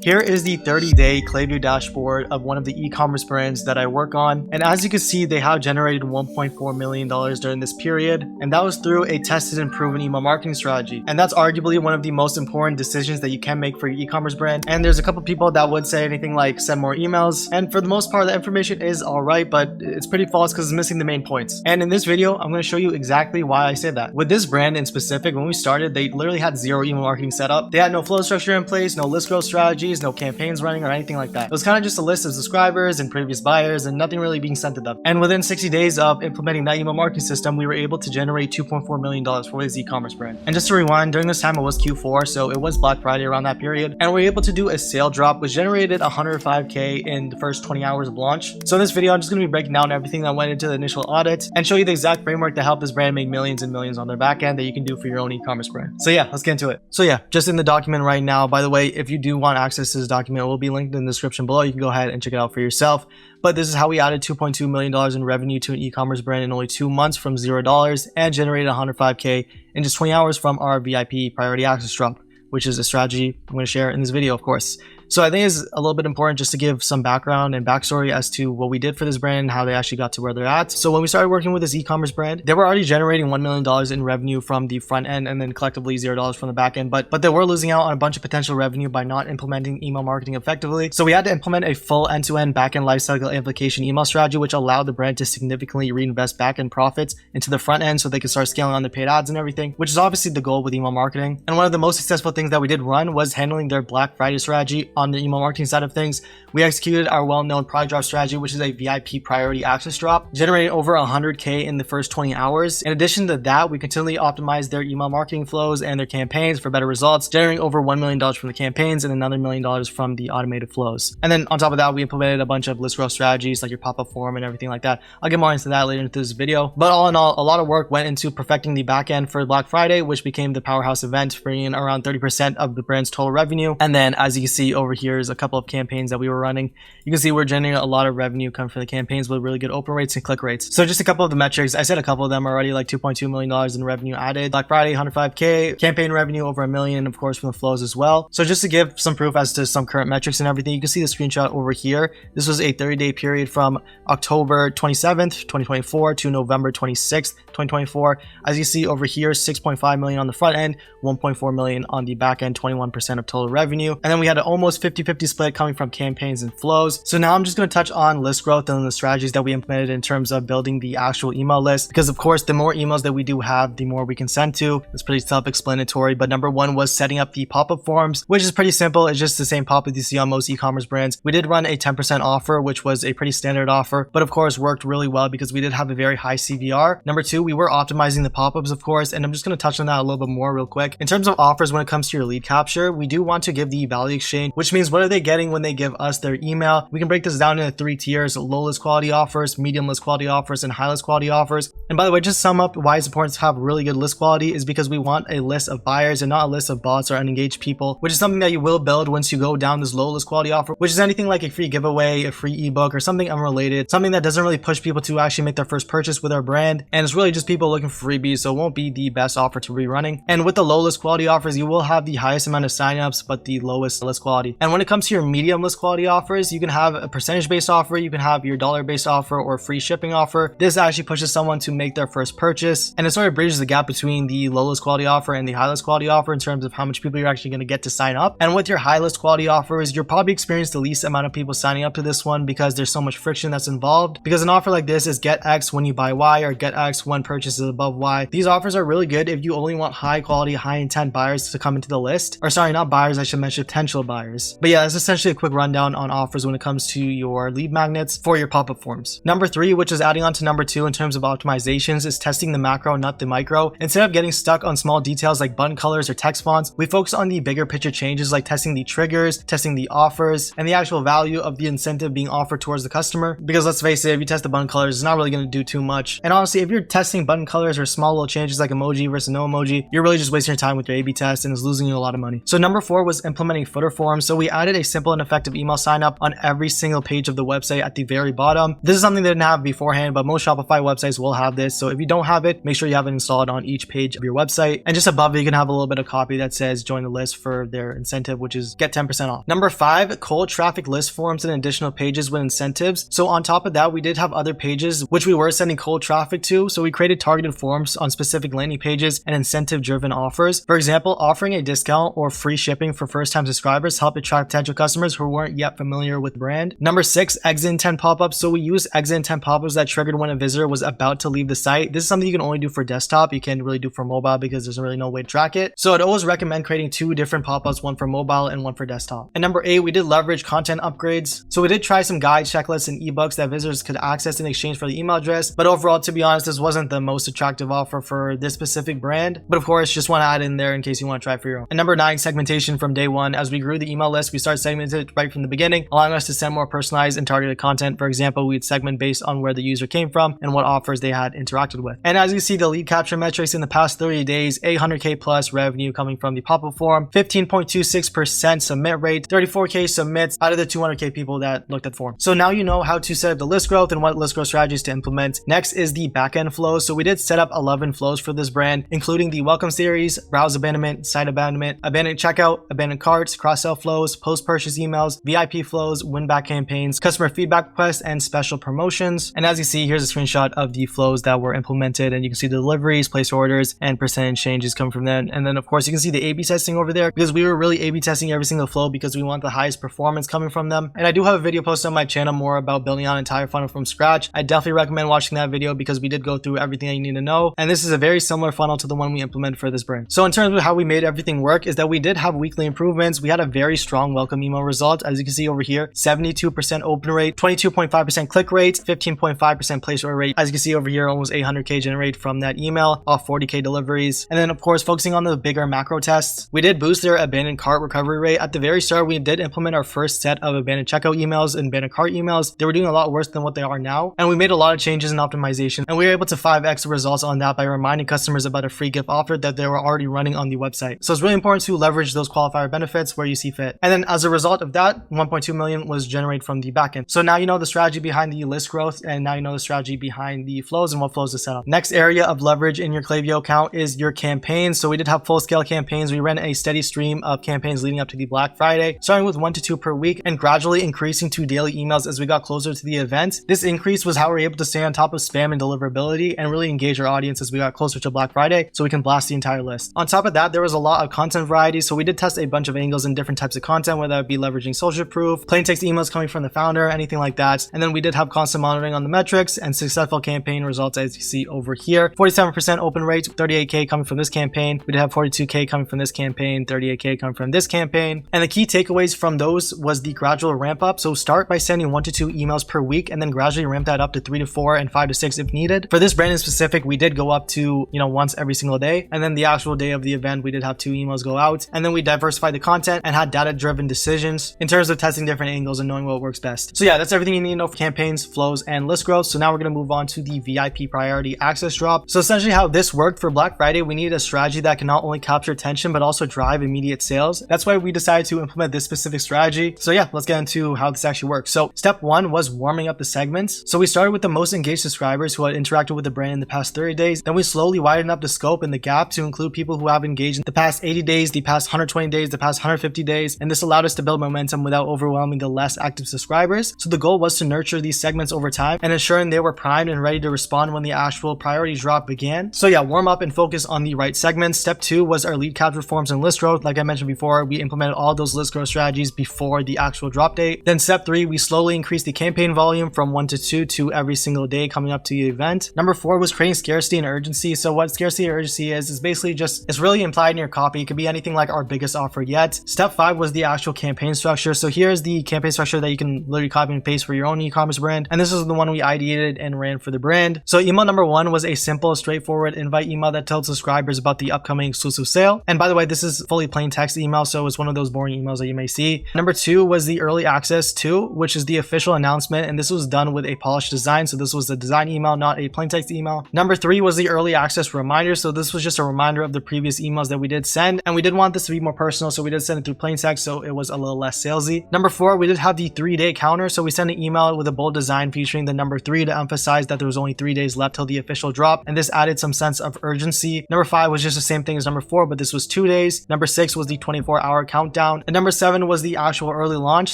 Here is the 30-day klaviyo dashboard of one of the e-commerce brands that I work on. And as you can see, they have generated $1.4 million during this period. And that was through a tested and proven email marketing strategy. And that's arguably one of the most important decisions that you can make for your e-commerce brand. And there's a couple people that would say anything like send more emails. And for the most part, the information is all right, but it's pretty false because it's missing the main points. And in this video, I'm going to show you exactly why I say that. With this brand in specific, when we started, they literally had zero email marketing set up. They had no flow structure in place, no list growth strategies, no campaigns running or anything like that. It was kind of just a list of subscribers and previous buyers and nothing really being sent to them. And within 60 days of implementing that email marketing system, we were able to generate $2.4 million for this e-commerce brand. And just to rewind, during this time it was Q4, so it was Black Friday around that period. And we were able to do a sale drop, which generated $105K in the first 20 hours of launch. So in this video, I'm just going to be breaking down everything that went into the initial audit and show you the exact framework that helped this brand make millions and millions on their back end that you can do for your own e-commerce brand. So yeah, let's get into it. So yeah, just in the document right now, by the way, if you do want access to this document, it will be linked in the description below. You can go ahead and check it out for yourself. But this is how we added $2.2 million in revenue to an e-commerce brand in only 2 months from $0 and generated $105K in just 20 hours from our VIP priority access drop, which is a strategy I'm going to share in this video, of course. So I think it's a little bit important just to give some background and backstory as to what we did for this brand and how they actually got to where they're at. So when we started working with this e-commerce brand, they were already generating $1 million in revenue from the front end and then collectively $0 from the back end. But they were losing out on a bunch of potential revenue by not implementing email marketing effectively. So we had to implement a full end-to-end backend lifecycle amplification email strategy, which allowed the brand to significantly reinvest backend profits into the front end so they could start scaling on the paid ads and everything, which is obviously the goal with email marketing. And one of the most successful things that we did run was handling their Black Friday strategy on the email marketing side of things. We executed our well-known product drop strategy, which is a VIP priority access drop, generating over 100K in the first 20 hours. In addition to that, we continually optimized their email marketing flows and their campaigns for better results, generating over $1 million from the campaigns and another $1 million from the automated flows. And then on top of that, we implemented a bunch of list growth strategies like your pop-up form and everything like that. I'll get more into that later into this video. But all in all, a lot of work went into perfecting the back end for Black Friday, which became the powerhouse event, bringing in around 30% of the brand's total revenue. And then as you can see over here is a couple of campaigns that we were running. You can see we're generating a lot of revenue coming from the campaigns with really good open rates and click rates. So just a couple of the metrics. I said a couple of them already, like $2.2 million in revenue added. Black Friday, 105K, campaign revenue over $1 million, of course, from the flows as well. So just to give some proof as to some current metrics and everything, you can see the screenshot over here. This was a 30-day period from October 27th, 2024 to November 26th, 2024. As you see over here, 6.5 million on the front end, 1.4 million on the back end, 21% of total revenue. And then we had an almost 50-50 split coming from campaigns and flows. So now I'm just going to touch on list growth and the strategies that we implemented in terms of building the actual email list, because of course the more emails that we do have, the more we can send to. It's pretty self-explanatory, but number one was setting up the pop-up forms, which is pretty simple. It's just the same pop-up you see on most e-commerce brands. We did run a 10% offer, which was a pretty standard offer, but of course worked really well because we did have a very high CVR. Number two, we were optimizing the pop-ups, of course, and I'm just going to touch on that a little bit more real quick. In terms of offers, when it comes to your lead capture, we do want to give the value exchange, which means what are they getting when they give us their email? We can break this down into 3 tiers: low list quality offers, medium list quality offers, and high list quality offers. And by the way, just to sum up why it's important to have really good list quality is because we want a list of buyers and not a list of bots or unengaged people, which is something that you will build once you go down this low list quality offer, which is anything like a free giveaway, a free ebook, or something unrelated, something that doesn't really push people to actually make their first purchase with our brand. And it's really just people looking for freebies, so it won't be the best offer to be running. And with the low list quality offers, you will have the highest amount of signups, but the lowest list quality. And when it comes to your medium list quality offers, you can have a percentage-based offer, you can have your dollar-based offer or free shipping offer. This actually pushes someone to make their first purchase, and it sort of bridges the gap between the low list quality offer and the high list quality offer in terms of how much people you're actually going to get to sign up. And with your high list quality offers, you'll probably experience the least amount of people signing up to this one because there's so much friction that's involved. Because an offer like this is get X when you buy Y or get X when purchase is above Y. These offers are really good if you only want high quality, high intent buyers to come into the list. Or sorry, not buyers, I should mention potential buyers. But yeah, that's essentially a quick rundown on offers when it comes to your lead magnets for your pop-up forms. Number 3, which is adding on to number 2 in terms of optimizations, is testing the macro, not the micro. Instead of getting stuck on small details like button colors or text fonts, we focus on the bigger picture changes like testing the triggers, testing the offers, and the actual value of the incentive being offered towards the customer. Because let's face it, if you test the button colors, it's not really going to do too much. And honestly, if you're testing button colors or small little changes like emoji versus no emoji, you're really just wasting your time with your A/B test and it's losing you a lot of money. So number 4 was implementing footer forms. So So we added a simple and effective email sign up on every single page of the website at the very bottom. This is something they didn't have beforehand, but most Shopify websites will have this. So if you don't have it, make sure you have it installed on each page of your website. And just above it, you can have a little bit of copy that says join the list for their incentive, which is get 10% off. Number 5, cold traffic list forms and additional pages with incentives. So on top of that, we did have other pages which we were sending cold traffic to. So we created targeted forms on specific landing pages and incentive driven offers. For example, offering a discount or free shipping for first time subscribers helped attract potential customers who weren't yet familiar with the brand. Number 6, exit intent pop-ups. So we use exit intent pop-ups that triggered when a visitor was about to leave the site. This is something you can only do for desktop. You can't really do for mobile because there's really no way to track it. So I'd always recommend creating 2 different pop-ups, one for mobile and one for desktop. And number 8, we did leverage content upgrades. So we did try some guides, checklists, and ebooks that visitors could access in exchange for the email address. But overall, to be honest, this wasn't the most attractive offer for this specific brand. But of course, just want to add in there in case you want to try it for your own. And number 9, segmentation from day one. As we grew the email list, we started segmenting it right from the beginning, allowing us to send more personalized and targeted content. For example, we'd segment based on where the user came from and what offers they had interacted with. And as you see, the lead capture metrics in the past 30 days, 800K plus revenue coming from the pop-up form, 15.26% submit rate, 34K submits out of the 200K people that looked at form. So now you know how to set up the list growth and what list growth strategies to implement. Next is the backend flows. So we did set up 11 flows for this brand, including the welcome series, browse abandonment, site abandonment, abandoned checkout, abandoned carts, cross-sell flows, post-purchase emails, VIP flows, win-back campaigns, customer feedback requests, and special promotions. And as you see, here's a screenshot of the flows that were implemented, and you can see the deliveries, place orders, and percentage changes come from them. And then of course you can see the A/B testing over there because we were really A/B testing every single flow because we want the highest performance coming from them. And I do have a video posted on my channel more about building out an entire funnel from scratch. I definitely recommend watching that video because we did go through everything that you need to know. And this is a very similar funnel to the one we implemented for this brand. So in terms of how we made everything work is that we did have weekly improvements. We had a very strong welcome email result. As you can see over here, 72% open rate, 22.5% click rate, 15.5% place order rate. As you can see over here, almost 800K generated from that email off 40K deliveries. And then of course, focusing on the bigger macro tests, we did boost their abandoned cart recovery rate. At the very start, we did implement our first set of abandoned checkout emails and abandoned cart emails. They were doing a lot worse than what they are now. And we made a lot of changes in optimization. And we were able to 5x the results on that by reminding customers about a free gift offer that they were already running on the website. So it's really important to leverage those qualifier benefits where you see fit. And then as a result of that, 1.2 million was generated from the backend. So now you know the strategy behind the list growth, and now you know the strategy behind the flows and what flows to set up. Next area of leverage in your Klaviyo account is your campaigns. So we did have full scale campaigns. We ran a steady stream of campaigns leading up to the Black Friday, starting with 1 to 2 per week and gradually increasing to daily emails as we got closer to the event. This increase was how we were able to stay on top of spam and deliverability and really engage our audience as we got closer to Black Friday so we can blast the entire list. On top of that, there was a lot of content variety. So we did test a bunch of angles and different types of content, whether it be leveraging social proof, plain text emails coming from the founder, anything like that. And then we did have constant monitoring on the metrics and successful campaign results as you see over here. 47% open rate, 38K coming from this campaign. We did have 42K coming from this campaign, 38K coming from this campaign. And the key takeaways from those was the gradual ramp up. So start by sending 1 to 2 emails per week and then gradually ramp that up to 3 to 4 and 5 to 6 if needed. For this brand in specific, we did go up to, once every single day. And then the actual day of the event, we did have 2 emails go out. And then we diversified the content and had data-driven decisions in terms of testing different angles and knowing what works best. So yeah, that's everything you need to know for campaigns, flows, and list growth. So now we're going to move on to the VIP priority access drop. So essentially how this worked for Black Friday, we needed a strategy that can not only capture attention, but also drive immediate sales. That's why we decided to implement this specific strategy. So yeah, let's get into how this actually works. So step 1 was warming up the segments. So we started with the most engaged subscribers who had interacted with the brand in the past 30 days. Then we slowly widened up the scope and the gap to include people who have engaged in the past 80 days, the past 120 days, the past 150 days. And this allowed us to build momentum without overwhelming the less active subscribers. So the goal was to nurture these segments over time and ensuring they were primed and ready to respond when the actual priority drop began. So yeah, warm up and focus on the right segments. Step 2 was our lead capture forms and list growth. Like I mentioned before, we implemented all those list growth strategies before the actual drop date. Then step 3, we slowly increased the campaign volume from 1 to 2 to every single day coming up to the event. Number 4 was creating scarcity and urgency. So what scarcity and urgency is basically just, it's really implied in your copy. It could be anything like our biggest offer yet. Step 5 was the actual campaign structure. So here's the campaign structure that you can literally copy and paste for your own e-commerce brand. And this is the one we ideated and ran for the brand. So email number 1 was a simple, straightforward invite email that tells subscribers about the upcoming exclusive sale. And by the way, this is fully plain text email, so it's one of those boring emails that you may see. Number 2 was the early access 2, which is the official announcement. And this was done with a polished design. So this was the design email, not a plain text email. Number 3 was the early access reminder. So this was just a reminder of the previous emails that we did send. And we did want this to be more personal. So we did send it through plain text. so it was a little less salesy. Number 4, we did have the 3-day counter, so we sent an email with a bold design featuring the number 3 to emphasize that there was only 3 days left till the official drop, and this added some sense of urgency. Number 5 was just the same thing as number 4, but this was 2 days. Number 6 was the 24-hour countdown, and number 7 was the actual early launch.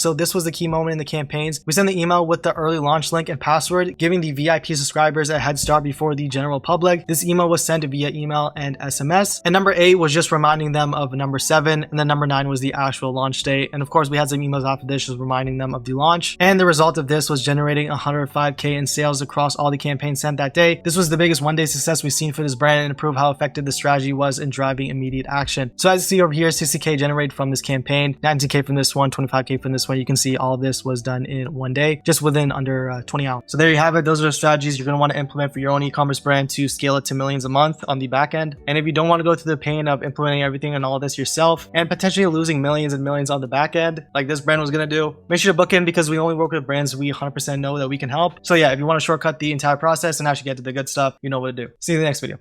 So this was the key moment in the campaigns. We sent the email with the early launch link and password, giving the VIP subscribers a head start before the general public. This email was sent via email and SMS. And number 8 was just reminding them of number 7, and then number 9 was the actual launch date. And of course, we had some emails after this just reminding them of the launch. And the result of this was generating 105K in sales across all the campaigns sent that day. This was the biggest one-day success we've seen for this brand, and to prove how effective the strategy was in driving immediate action. So as you see over here, 60K generated from this campaign, 19K from this one, 25K from this one. You can see all of this was done in one day, just within under 20 hours. So there you have it. Those are the strategies you're going to want to implement for your own e-commerce brand to scale it to millions a month on the back end. And if you don't want to go through the pain of implementing everything and all of this yourself and potentially losing millions and millions on the back end, like this brand was going to do, make sure to book in, because we only work with brands we 100% know that we can help. So yeah, if you want to shortcut the entire process and actually get to the good stuff, you know what to do. See you in the next video.